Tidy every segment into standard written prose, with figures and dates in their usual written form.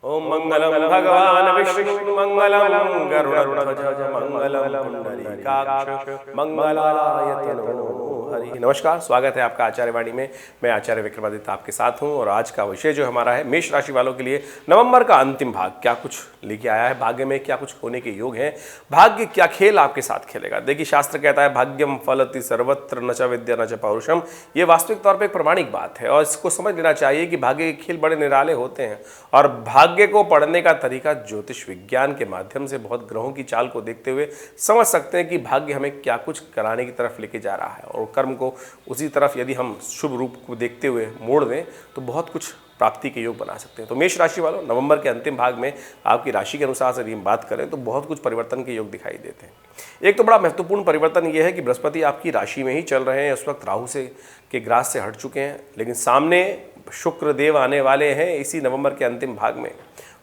ओम मंगलम भगवान विष्णु मंगलम गरुड़ध्वज मंगलम पुंडरीकाक्ष मंगलाय तनोहरि। नमस्कार, स्वागत है आपका आचार्य वाणी में। मैं आचार्य विक्रमादित्य आपके साथ हूं और आज का विषय जो हमारा है मेष राशि वालों के लिए नवंबर का अंतिम भाग क्या कुछ लेके आया है, भाग्य में क्या कुछ होने के योग हैं, भाग्य क्या खेल आपके साथ खेलेगा। देखिए, शास्त्र कहता है भाग्यम फलति सर्वत्र न च विद्या न च पौरुषम। ये वास्तविक तौर पर एक प्रमाणिक बात है और इसको समझ लेना चाहिए कि भाग्य के खेल बड़े निराले होते हैं और भाग्य को पढ़ने का तरीका ज्योतिष विज्ञान के माध्यम से बहुत ग्रहों की चाल को देखते हुए समझ सकते हैं कि भाग्य हमें क्या कुछ कराने की तरफ लेके जा रहा है और कर्म को उसी तरफ यदि हम शुभ रूप को देखते हुए मोड़ दें तो बहुत कुछ प्राप्ति के योग बना सकते हैं। तो मेष राशि वालों, नवंबर के अंतिम भाग में आपकी राशि के अनुसार से यदि हम बात करें तो बहुत कुछ परिवर्तन के योग दिखाई देते हैं। एक तो बड़ा महत्वपूर्ण परिवर्तन यह है कि बृहस्पति आपकी राशि में ही चल रहे हैं, उस वक्त राहु से के ग्रास से हट चुके हैं, लेकिन सामने शुक्र देव आने वाले हैं इसी नवंबर के अंतिम भाग में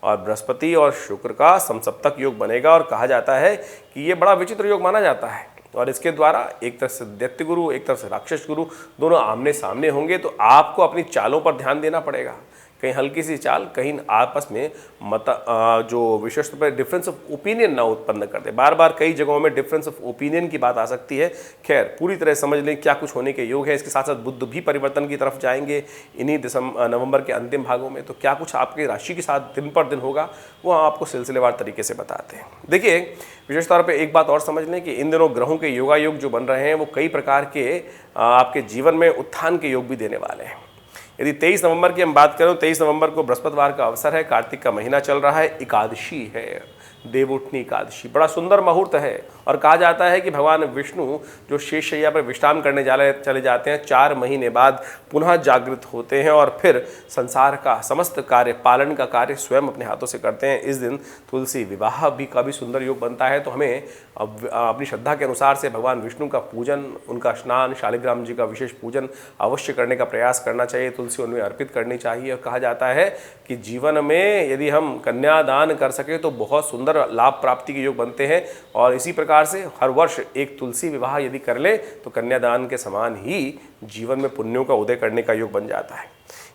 और बृहस्पति और शुक्र का समसप्तक योग बनेगा और कहा जाता है कि ये बड़ा विचित्र योग माना जाता है और इसके द्वारा एक तरफ से दैत्य गुरु, एक तरफ से राक्षस गुरु, दोनों आमने सामने होंगे। तो आपको अपनी चालों पर ध्यान देना पड़ेगा। कहीं हल्की सी चाल, कहीं आपस में जो विशेष रूप से डिफरेंस ऑफ ओपिनियन ना उत्पन्न कर दे। बार बार कई जगहों में डिफरेंस ऑफ ओपिनियन की बात आ सकती है। खैर, पूरी तरह समझ लें क्या कुछ होने के योग है। इसके साथ साथ बुध भी परिवर्तन की तरफ जाएंगे इन्हीं नवंबर के अंतिम भागों में। तो क्या कुछ आपकी राशि के साथ दिन पर दिन होगा वो हम आपको सिलसिलेवार तरीके से बताते हैं। देखिए, विशेष तौर पर एक बात और समझ लें कि इन दिनों ग्रहों के योगायोग जो बन रहे हैं वो कई प्रकार के आपके जीवन में उत्थान के योग भी देने वाले हैं। यदि 23 नवंबर की हम बात करें, 23 नवंबर को बृहस्पतिवार का अवसर है, कार्तिक का महीना चल रहा है, एकादशी है, देवउठनी एकादशी, बड़ा सुंदर मुहूर्त है और कहा जाता है कि भगवान विष्णु जो शेषशैया पर विश्राम करने चले जाते हैं, 4 महीने बाद पुनः जागृत होते हैं और फिर संसार का समस्त कार्य, पालन का कार्य स्वयं अपने हाथों से करते हैं। इस दिन तुलसी विवाह भी का भी सुंदर योग बनता है। तो हमें अपनी श्रद्धा के अनुसार से भगवान विष्णु का पूजन, उनका स्नान, शालिग्राम जी का विशेष पूजन अवश्य करने का प्रयास करना चाहिए, तुलसी उनमें अर्पित करनी चाहिए। और कहा जाता है कि जीवन में यदि हम कन्यादान कर सके तो बहुत सुंदर लाभ प्राप्ति के योग बनते हैं और इसी प्रकार से हर वर्ष एक तुलसी विवाह यदि कर ले तो कन्यादान के समान ही जीवन में पुण्यों का उदय करने का योग बन जाता है।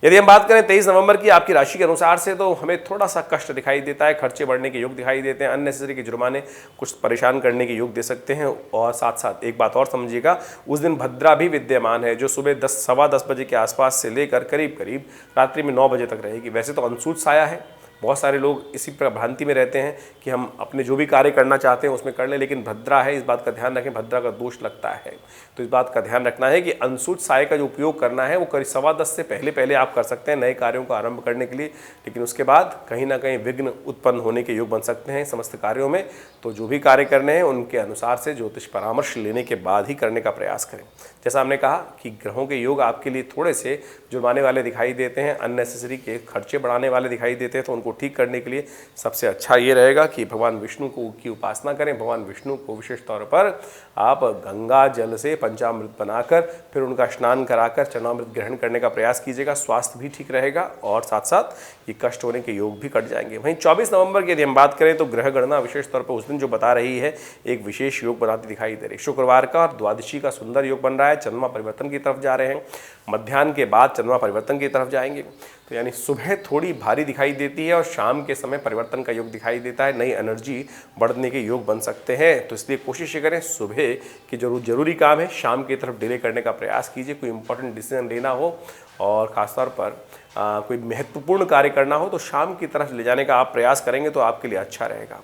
यदि हम बात करें 23 नवंबर की आपकी राशि के अनुसार से तो हमें थोड़ा सा कष्ट दिखाई देता है, खर्चे बढ़ने के योग दिखाई देते हैं, अननेसेसरी के जुर्माने कुछ परेशान करने के योग दे सकते हैं। और साथ साथ एक बात और समझिएगा, उस दिन भद्रा भी विद्यमान है जो सुबह सवा 10 बजे के आसपास से लेकर करीब करीब रात्रि में 9 बजे तक रहेगी। वैसे तो अंशुत साया है, बहुत सारे लोग इसी भ्रांति में रहते हैं कि हम अपने जो भी कार्य करना चाहते हैं उसमें कर लें, लेकिन भद्रा है, इस बात का ध्यान रखें, भद्रा का दोष लगता है। तो इस बात का ध्यान रखना है कि अंशुत साय का जो उपयोग करना है वो करीब सवा 10 से पहले आप कर सकते हैं नए कार्यों को आरंभ करने के लिए, लेकिन उसके बाद कहीं ना कहीं विघ्न उत्पन्न होने के योग बन सकते हैं समस्त कार्यों में। तो जो भी कार्य करने हैं उनके अनुसार से ज्योतिष परामर्श लेने के बाद ही करने का प्रयास करें। जैसा हमने कहा कि ग्रहों के योग आपके लिए थोड़े से जुर्माने वाले दिखाई देते हैं, अननेसेसरी के खर्चे बढ़ाने वाले दिखाई देते हैं, तो उनको ठीक करने के लिए सबसे अच्छा ये रहेगा कि भगवान विष्णु को की उपासना करें। भगवान विष्णु को विशेष तौर पर आप गंगा जल से पंचामृत बनाकर फिर उनका स्नान कराकर चरणामृत ग्रहण करने का प्रयास कीजिएगा, स्वास्थ्य भी ठीक रहेगा और साथ साथ ये कष्ट होने के योग भी कट जाएंगे। वहीं 24 नवंबर की यदि हम बात करें तो ग्रह गणना विशेष तौर पर उस दिन जो बता रही है एक विशेष योग बनाती दिखाई दे रही है। शुक्रवार का और द्वादशी का सुंदर योग बन रहा है, चंद्रमा परिवर्तन की तरफ जा रहे हैं, मध्याह्न के बाद चंद्रमा परिवर्तन की तरफ जाएंगे। तो यानी सुबह थोड़ी भारी दिखाई देती है और शाम के समय परिवर्तन का योग दिखाई देता है, नई एनर्जी बढ़ने के योग बन सकते हैं। तो इसलिए कोशिश करें सुबह की जरूरी काम है शाम की तरफ डिले करने का प्रयास कीजिए। कोई इंपॉर्टेंट डिसीजन लेना हो और ख़ासतौर पर कोई महत्वपूर्ण कार्य करना हो तो शाम की तरफ ले जाने का आप प्रयास करेंगे तो आपके लिए अच्छा रहेगा।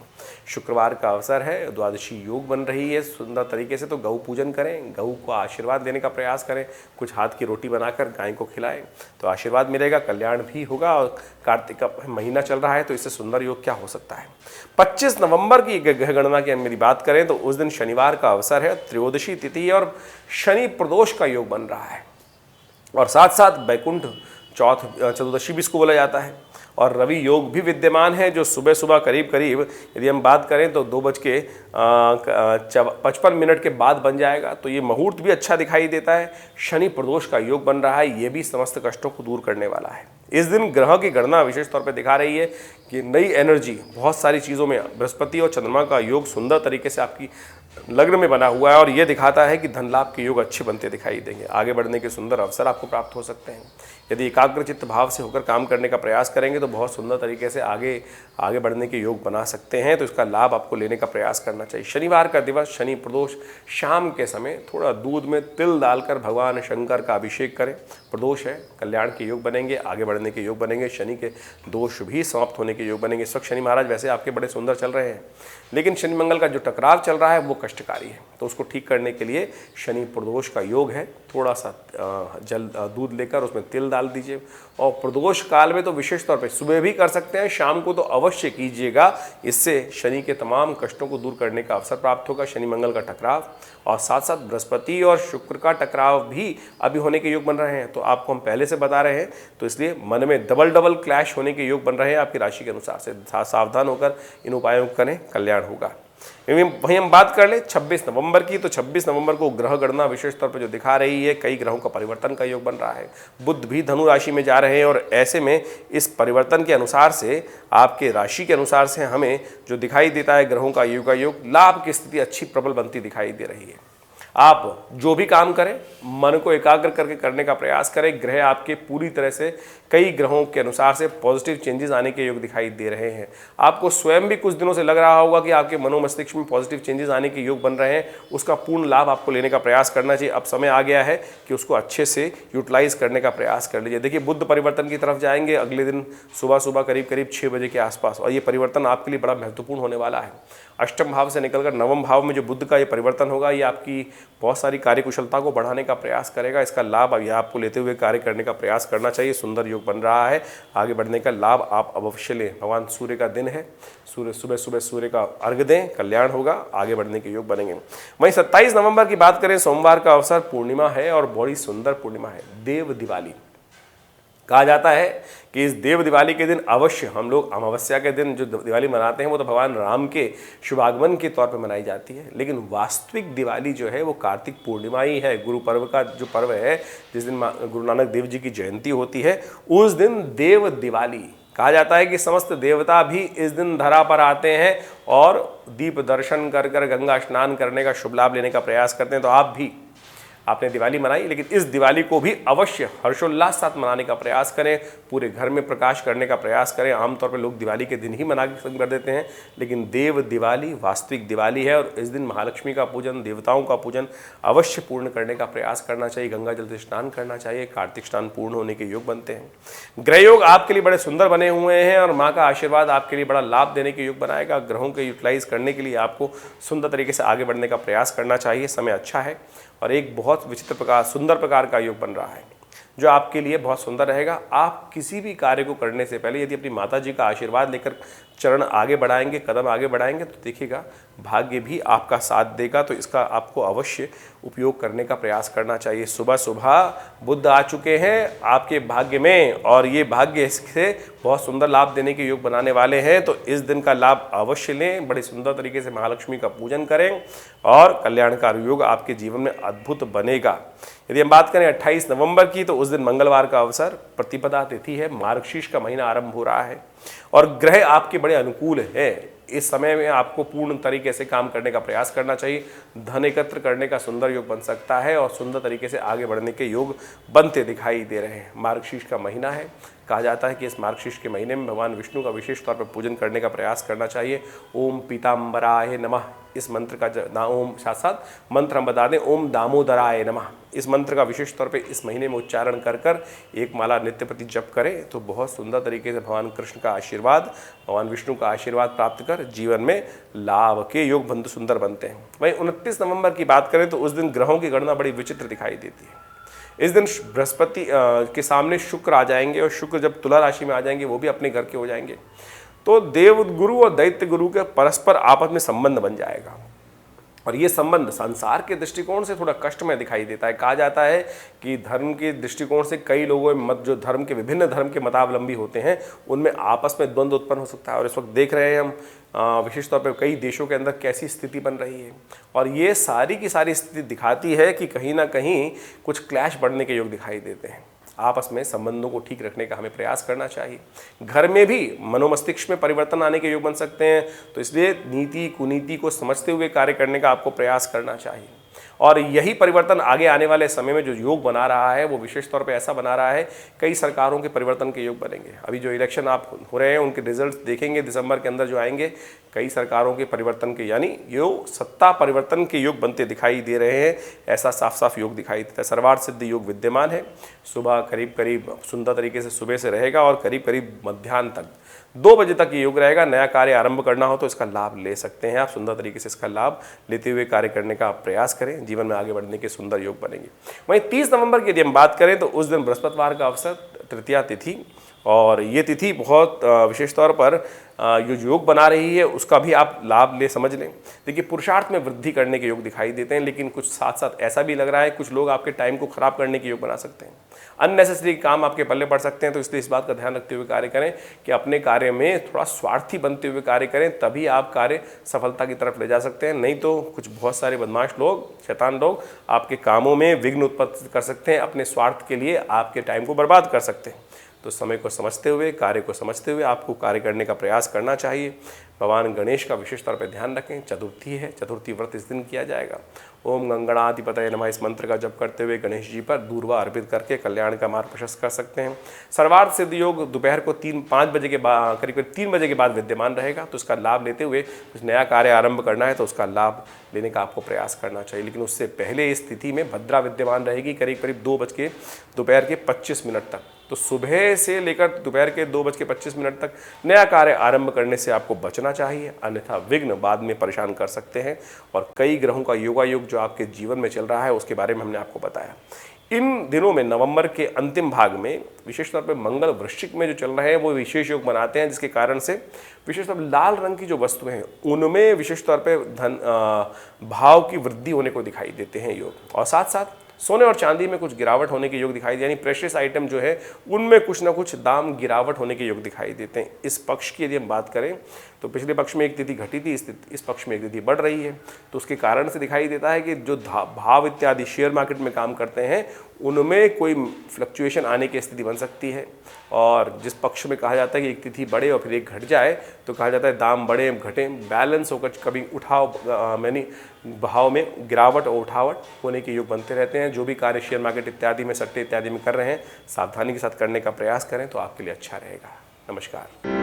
शुक्रवार का अवसर है, द्वादशी योग बन रही है सुंदर तरीके से, तो गौ पूजन करें, गौ को आशीर्वाद देने का प्रयास करें, कुछ हाथ की रोटी बनाकर गाय को खिलाएं तो आशीर्वाद मिलेगा, कल्याण भी होगा। और कार्तिक का महीना चल रहा है तो इससे सुंदर योग क्या हो सकता है। 25 नवंबर की ग्रह गणना की हम मेरी बात करें तो उस दिन शनिवार का अवसर है, त्रयोदशी तिथि है और शनि प्रदोष का योग बन रहा है और साथ साथ बैकुंठ चतुर्दशी भी इसको बोला जाता है और रवि योग भी विद्यमान है जो सुबह सुबह करीब करीब यदि हम बात करें तो 2:55 के बाद बन जाएगा। तो ये मुहूर्त भी अच्छा दिखाई देता है। शनि प्रदोष का योग बन रहा है, ये भी समस्त कष्टों को दूर करने वाला है। इस दिन ग्रह की गणना विशेष तौर पर दिखा रही है कि नई एनर्जी बहुत सारी चीज़ों में, बृहस्पति और चंद्रमा का योग सुंदर तरीके से आपकी लग्न में बना हुआ है और ये दिखाता है कि धन लाभ के योग अच्छे बनते दिखाई देंगे। आगे बढ़ने के सुंदर अवसर आपको प्राप्त हो सकते हैं। यदि एकाग्रचित्त भाव से होकर काम करने का प्रयास करेंगे तो बहुत सुंदर तरीके से आगे बढ़ने के योग बना सकते हैं। तो इसका लाभ आपको लेने का प्रयास करना चाहिए। शनिवार का दिवस शनि प्रदोष, शाम के समय थोड़ा दूध में तिल डालकर भगवान शंकर का अभिषेक करें। प्रदोष है, कल्याण के योग बनेंगे, आगे बढ़ने के योग बनेंगे, शनि के दोष भी समाप्त होने के योग बनेंगे। इस वक्त शनि महाराज वैसे आपके बड़े सुंदर चल रहे हैं, लेकिन शनि मंगल का जो टकराव चल रहा है वो कष्टकारी है। तो उसको ठीक करने के लिए शनि प्रदोष का योग है, थोड़ा सा दूध लेकर उसमें तिल डाल दीजिए। और प्रदोष काल में तो विशेष तौर पे सुबह भी कर सकते हैं, शाम को तो अवश्य कीजिएगा। इससे शनि के तमाम कष्टों को दूर करने का अवसर प्राप्त होगा। शनि मंगल का टकराव और साथ साथ बृहस्पति और शुक्र का टकराव भी अभी होने के योग बन रहे हैं, तो आपको हम पहले से बता रहे हैं। तो इसलिए मन में डबल क्लैश होने के योग बन रहे हैं आपकी राशि के अनुसार से। सावधान होकर इन उपायों को करें, कल्याण होगा। वहीं हम बात कर ले 26 नवंबर की, तो 26 नवंबर को ग्रह गणना विशेष तौर पर जो दिखा रही है, कई ग्रहों का परिवर्तन का योग बन रहा है। बुध भी धनु राशि में जा रहे हैं और ऐसे में इस परिवर्तन के अनुसार से आपके राशि के अनुसार से हमें जो दिखाई देता है ग्रहों का योग लाभ की स्थिति अच्छी प्रबल बनती दिखाई दे रही है। आप जो भी काम करें मन को एकाग्र करके करने का प्रयास करें। ग्रह आपके पूरी तरह से कई ग्रहों के अनुसार से पॉजिटिव चेंजेस आने के योग दिखाई दे रहे हैं। आपको स्वयं भी कुछ दिनों से लग रहा होगा कि आपके मनोमस्तिष्क में पॉजिटिव चेंजेस आने के योग बन रहे हैं, उसका पूर्ण लाभ आपको लेने का प्रयास करना चाहिए। अब समय आ गया है कि उसको अच्छे से यूटिलाइज करने का प्रयास कर लीजिए। देखिए, बुध परिवर्तन की तरफ जाएंगे अगले दिन सुबह करीब 6 बजे के आसपास, और ये परिवर्तन आपके लिए बड़ा महत्वपूर्ण होने वाला है। अष्टम भाव से निकलकर नवम भाव में जो बुध का ये परिवर्तन होगा, ये आपकी बहुत सारी कार्यकुशलता को बढ़ाने का प्रयास करेगा। इसका लाभ अब आपको लेते हुए कार्य करने का प्रयास करना चाहिए। सुंदर योग बन रहा है, आगे बढ़ने का लाभ आप अवश्य लें। भगवान सूर्य का दिन है, सुबह सूर्य का अर्घ्य दें, कल्याण होगा, आगे बढ़ने के योग बनेंगे। वहीं 27 नवंबर की बात करें, सोमवार का अवसर, पूर्णिमा है और बड़ी सुंदर पूर्णिमा है, देव दिवाली। कहा जाता है कि इस देव दिवाली के दिन अवश्य हम लोग अमावस्या के दिन जो दिवाली मनाते हैं वो तो भगवान राम के शुभागमन के तौर पर मनाई जाती है, लेकिन वास्तविक दिवाली जो है वो कार्तिक पूर्णिमा ही है। गुरु पर्व का जो पर्व है, जिस दिन गुरु नानक देव जी की जयंती होती है, उस दिन देव दिवाली कहा जाता है कि समस्त देवता भी इस दिन धरा पर आते हैं और दीप दर्शन कर गंगा स्नान करने का शुभ लाभ लेने का प्रयास करते हैं। तो आप भी आपने दिवाली मनाई, लेकिन इस दिवाली को भी अवश्य हर्षोल्लास साथ मनाने का प्रयास करें, पूरे घर में प्रकाश करने का प्रयास करें। आमतौर पर लोग दिवाली के दिन ही मना के कर देते हैं, लेकिन देव दिवाली वास्तविक दिवाली है और इस दिन महालक्ष्मी का पूजन, देवताओं का पूजन अवश्य पूर्ण करने का प्रयास करना चाहिए। गंगा जल से स्नान करना चाहिए, कार्तिक स्नान पूर्ण होने के योग बनते हैं। ग्रह योग आपके लिए बड़े सुंदर बने हुए हैं और माँ का आशीर्वाद आपके लिए बड़ा लाभ देने के योग बनाएगा। ग्रहों के यूटिलाइज करने के लिए आपको सुंदर तरीके से आगे बढ़ने का प्रयास करना चाहिए। समय अच्छा है और एक बहुत विचित्र प्रकार, सुंदर प्रकार का योग बन रहा है जो आपके लिए बहुत सुंदर रहेगा। आप किसी भी कार्य को करने से पहले यदि अपनी माता जी का आशीर्वाद लेकर चरण आगे बढ़ाएंगे, कदम आगे बढ़ाएंगे, तो देखिएगा भाग्य भी आपका साथ देगा। तो इसका आपको अवश्य उपयोग करने का प्रयास करना चाहिए। सुबह सुबह बुध आ चुके हैं आपके भाग्य में और ये भाग्य इससे बहुत सुंदर लाभ देने के योग बनाने वाले हैं। तो इस दिन का लाभ अवश्य लें, बड़े सुंदर तरीके से महालक्ष्मी का पूजन करें और कल्याणकारी योग आपके जीवन में अद्भुत बनेगा। यदि हम बात करें 28 नवंबर की, तो उस दिन मंगलवार का अवसर, प्रतिपदा तिथि है, मार्गशीर्ष का महीना आरंभ हो रहा है और ग्रह आपके बड़े अनुकूल है। इस समय में आपको पूर्ण तरीके से काम करने का प्रयास करना चाहिए। धन एकत्र करने का सुंदर योग बन सकता है और सुंदर तरीके से आगे बढ़ने के योग बनते दिखाई दे रहे हैं। मार्गशीर्ष का महीना है, कहा जाता है कि इस मार्गशीर्ष के महीने में भगवान विष्णु का विशेष तौर पर पूजन करने का प्रयास करना चाहिए। ओम पीताम्बराय नमः, इस मंत्र का ओम साथ मंत्र हम बता दें, ओम दामोदराय नमः। इस मंत्र का विशेष तौर पे इस महीने में उच्चारण कर एक माला नित्य प्रति जप करें तो बहुत सुंदर तरीके से भगवान कृष्ण का आशीर्वाद, भगवान विष्णु का आशीर्वाद प्राप्त कर जीवन में लाभ के योग बंद सुंदर बनते हैं। वहीं 29 नवंबर की बात करें तो उस दिन ग्रहों की गणना बड़ी विचित्र दिखाई देती है। इस दिन बृहस्पति के सामने शुक्र आ जाएंगे और शुक्र जब तुला राशि में आ जाएंगे वो भी अपने घर के हो जाएंगे, तो देव गुरु और दैत्य गुरु के परस्पर आपस में संबंध बन जाएगा और ये संबंध संसार के दृष्टिकोण से थोड़ा कष्टमय दिखाई देता है। कहा जाता है कि धर्म के दृष्टिकोण से कई लोगों में मत, जो धर्म के विभिन्न धर्म के मतावलंबी होते हैं, उनमें आपस में द्वंद्व उत्पन्न हो सकता है और इस वक्त देख रहे हैं हम विशेष तौर पर कई देशों के अंदर कैसी स्थिति बन रही है और ये सारी की सारी स्थिति दिखाती है कि कहीं ना कहीं कुछ क्लैश बढ़ने के योग दिखाई देते हैं। आपस में संबंधों को ठीक रखने का हमें प्रयास करना चाहिए। घर में भी मनोमस्तिष्क में परिवर्तन आने के योग बन सकते हैं, तो इसलिए नीति कुनीति को समझते हुए कार्य करने का आपको प्रयास करना चाहिए और यही परिवर्तन आगे आने वाले समय में जो योग बना रहा है वो विशेष तौर पे ऐसा बना रहा है, कई सरकारों के परिवर्तन के योग बनेंगे। अभी जो इलेक्शन आप हो रहे हैं उनके रिजल्ट देखेंगे दिसंबर के अंदर जो आएंगे, कई सरकारों के परिवर्तन के यानी योग सत्ता परिवर्तन के योग बनते दिखाई दे रहे हैं। ऐसा साफ साफ योग दिखाई देता है। सर्वार्थ सिद्ध योग विद्यमान है। सुबह करीब करीब सुंदर तरीके से सुबह से रहेगा और करीब करीब मध्याह्न तक 2 बजे तक ये योग रहेगा। नया कार्य आरंभ करना हो तो इसका लाभ ले सकते हैं आप। सुंदर तरीके से इसका लाभ लेते हुए कार्य करने का आप प्रयास करें, जीवन में आगे बढ़ने के सुंदर योग बनेंगे। वहीं 30 नवंबर की यदि हम बात करें तो उस दिन बृहस्पतिवार का अवसर, तृतीया तिथि, और ये तिथि बहुत विशेष तौर पर जो योग बना रही है उसका भी आप लाभ ले समझ लें। देखिए पुरुषार्थ में वृद्धि करने के योग दिखाई देते हैं, लेकिन कुछ साथ साथ ऐसा भी लग रहा है कुछ लोग आपके टाइम को खराब करने के योग बना सकते हैं। अननेसेसरी काम आपके पल्ले पड़ सकते हैं, तो इसलिए इस बात का ध्यान रखते हुए कार्य करें कि अपने कार्य में थोड़ा स्वार्थी बनते हुए कार्य करें, तभी आप कार्य सफलता की तरफ ले जा सकते हैं। नहीं तो कुछ बहुत सारे बदमाश लोग, शैतान लोग आपके कामों में विघ्न उत्पन्न कर सकते हैं, अपने स्वार्थ के लिए आपके टाइम को बर्बाद कर सकते हैं। तो समय को समझते हुए, कार्य को समझते हुए आपको कार्य करने का प्रयास करना चाहिए। भगवान गणेश का विशेष तौर पर ध्यान रखें। चतुर्थी है, चतुर्थी व्रत इस दिन किया जाएगा। ओम गंगणाधिपतये नमः इस मंत्र का जप करते हुए गणेश जी पर दूर्वा अर्पित करके कल्याण का मार्ग प्रशस्त कर सकते हैं। सर्वार्थ सिद्ध योग दोपहर को 3-5 बजे के बाद, करीब 3 बजे के बाद विद्यमान रहेगा, तो उसका लाभ लेते हुए कुछ नया कार्य आरंभ करना है तो उसका लाभ लेने का आपको प्रयास करना चाहिए। लेकिन उससे पहले इस तिथि में भद्रा विद्यमान रहेगी करीब करीब 2 बज के दोपहर के 25 मिनट तक। तो सुबह से लेकर दोपहर के 2 बज के 25 मिनट तक नया कार्य आरंभ करने से आपको बचना चाहिए, अन्यथा विघ्न बाद में परेशान कर सकते हैं। और कई ग्रहों का योगायोग जो आपके जीवन में चल रहा है उसके बारे में हमने आपको बताया। इन दिनों में नवंबर के अंतिम भाग में विशेष तौर पर मंगल वृश्चिक में जो चल रहे हैं वो विशेष योग बनाते हैं, जिसके कारण से विशेष तौर पर लाल रंग की जो वस्तुएं हैं उनमें विशेष तौर पर धन भाव की वृद्धि होने को दिखाई देते हैं योग। और साथ साथ सोने और चांदी में कुछ गिरावट होने के योग दिखाई दे, यानी प्रेशियस आइटम जो है उनमें कुछ ना कुछ दाम गिरावट होने के योग दिखाई देते हैं। इस पक्ष की यदि हम बात करें तो पिछले पक्ष में एक तिथि घटी थी, इस पक्ष में एक तिथि बढ़ रही है, तो उसके कारण से दिखाई देता है कि जो भाव इत्यादि शेयर मार्केट में काम करते हैं उनमें कोई फ्लक्चुएशन आने की स्थिति बन सकती है। और जिस पक्ष में कहा जाता है कि एक तिथि बढ़े और फिर एक घट जाए, तो कहा जाता है दाम बढ़े घटें, बैलेंस होकर कभी उठाव यानी भाव में गिरावट और उठावट होने के योग बनते रहते हैं। जो भी कार्य शेयर मार्केट इत्यादि में, सट्टे इत्यादि में कर रहे हैं, सावधानी के साथ करने का प्रयास करें तो आपके लिए अच्छा रहेगा। नमस्कार।